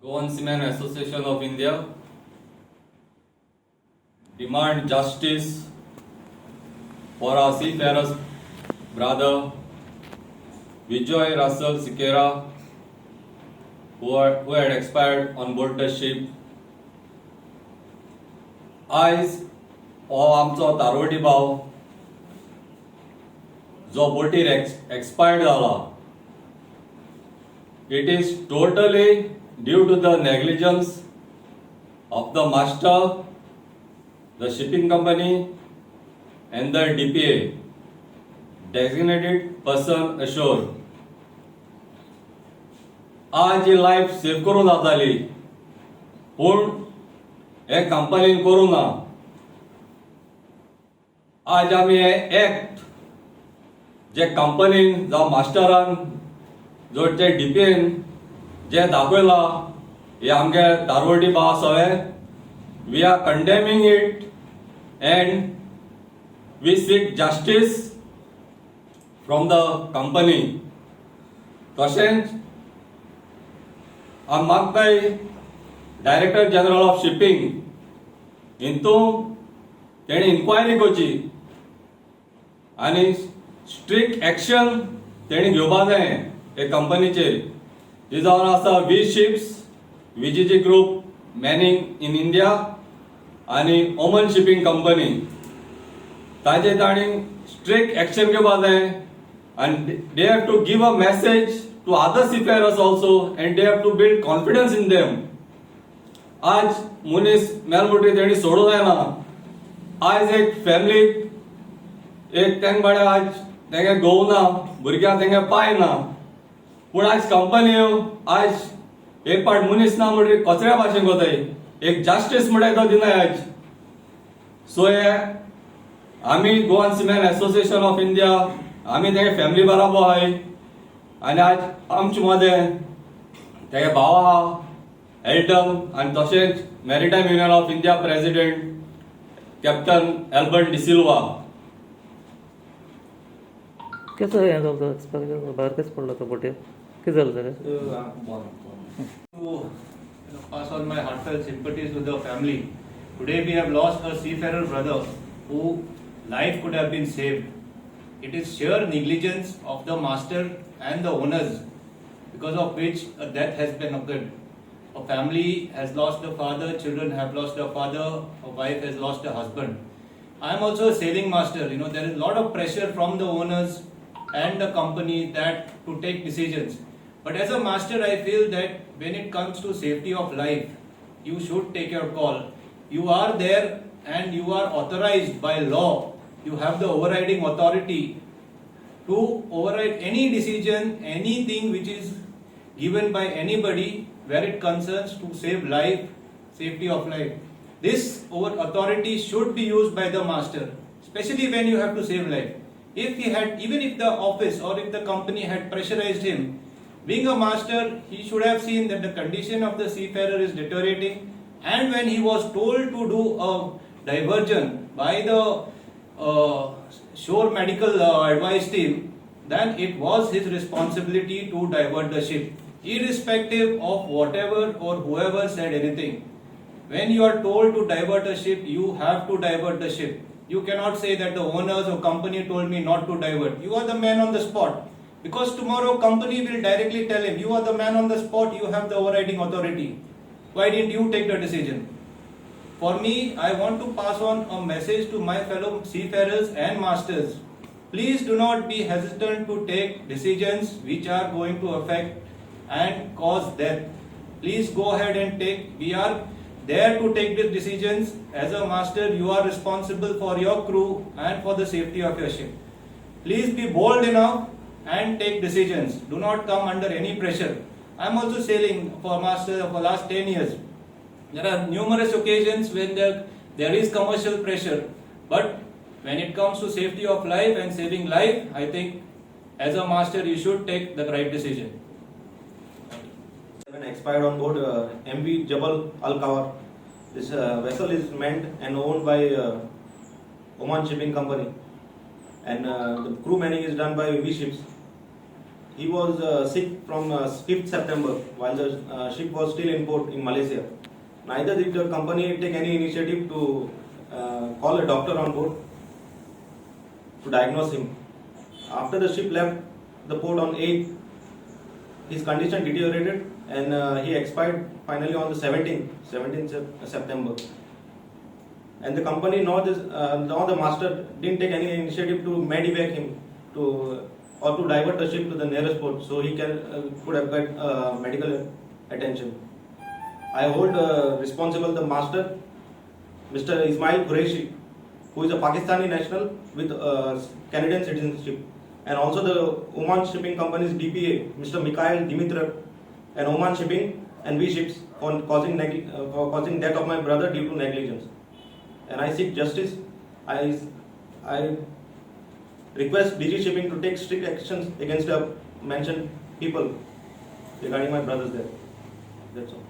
Goan Seamen Association of India demand justice for our seafarers brother Vijay Russell Sikera who had expired on board the ship. आयज हो आमचो तारवटी भाव जो बोटीर expired जाला. It is totally due to the negligence of the master, the shipping company and the DPA, designated person ashore. आज ही life save करून जाताली पूण हे कंपनीन करूं ना. आज आमी हे एक्ट जे कंपनीन जावं मास्टरान जो ते डीपीएन जे दाखयला हे आमगे दारवटी भाव सगळे we are condemning it and we seek justice from the company. तशेंच आमी मागताय डायरेक्टर जनरल ऑफ शिपिंग हितून तेणी इन्क्वायरी करची आनी स्ट्रिक्ट एक्शन तेणी घेवपाक जाय हे कंपनीचेर. जी जावन आसा V ships, VGG group, manning in India आनी ओमन शिपिंग कंपनी. ताजेर ताणी स्ट्रिक्ट एक्शन घेवपाक जाय and they have to give a message to other seafarers also and they have to build confidence in them. आज मुनीस मेलमुटी तेणी सोडूं जायना. आज एक फॅमिलीक एक तेंग बाळे आज तेंगे घोव ना, भुरग्यां तेंगे पाय ना, पूण आज कंपनी आज एक पाट मुनीस ना म्हणटरी कचऱ्या भाशेन कोताय एक जस्टिस म्हणटाय तो दिनाय आज. सो हे आमी गोवन सीमेन एसोसिएशन ऑफ इंडिया आमी तेगे फॅमिली बराबर आहाय आनी आज आमचे मदें तेगे भाव आहा एल्टन आनी तशेंच maritime union of India president captain Albert D'Silva. कसं हें जाता भायर कसं पडलो तो बोटीर कितें जालें तेका? To pass on my heartfelt sympathies with the family. Today we have lost a seafarer brother whose life could have been saved. It is sheer negligence of the master and the owners because of which a death has been occurred. A family has lost a father, children have lost a father, a wife has lost a husband. I am also a sailing master. There is a lot of pressure from the owners and the company that to take decisions. But as a master, I feel that when it comes to safety of life, you should take your call. You are there and you are authorized by law. You have the overriding authority to override any decision, anything which is given by anybody where it concerns to save life, safety of life. This authority should be used by the master, especially when you have to save life. If he had, even if the office or if the company had pressurized him, being a master, he should have seen that the condition of the seafarer is deteriorating, and when he was told to do a diversion by the shore medical advice team, then it was his responsibility to divert the ship, irrespective of whatever or whoever said anything. When you are told to divert a ship, you have to divert the ship. You cannot say that the owners or company told me not to divert. You are the man on the spot. Because tomorrow company will directly tell him, you are the man on the spot, you have the overriding authority. Why didn't you take the decision? For me, I want to pass on a message to my fellow seafarers and masters. Please do not be hesitant to take decisions which are going to affect and cause death. Please go ahead and take. We are there to take these decisions. As a master, you are responsible for your crew and for the safety of your ship. Please be bold enough and take decisions. Do not come under any pressure. I am also sailing for master for last 10 years. There are numerous occasions when there is commercial pressure, but when it comes to safety of life and saving life, I think as a master you should take the right decision. When expired on board MV Jabal Al Kawar. This vessel is manned and owned by Oman Shipping Company, and the crew manning is done by V Ships. he was sick from 5th September while the ship was still in port in Malaysia. Neither did the company take any initiative to call a doctor on board to diagnose him. After the ship left the port on 8th, his condition deteriorated and he expired finally on the 17th September. And the company, nor the master, didn't take any initiative to medevac him or to divert the ship to the nearest port so he could have got medical attention. I hold responsible the master, Mr. Ismail Qureshi, who is a Pakistani national with Canadian citizenship, and also the Oman Shipping Company's DPA, Mr. Mikhail Dimitrov, and Oman Shipping and V Ships for causing death of my brother due to negligence. And I seek justice. I request DG Shipping to take strict actions against the mentioned people regarding my brother's death. That's all.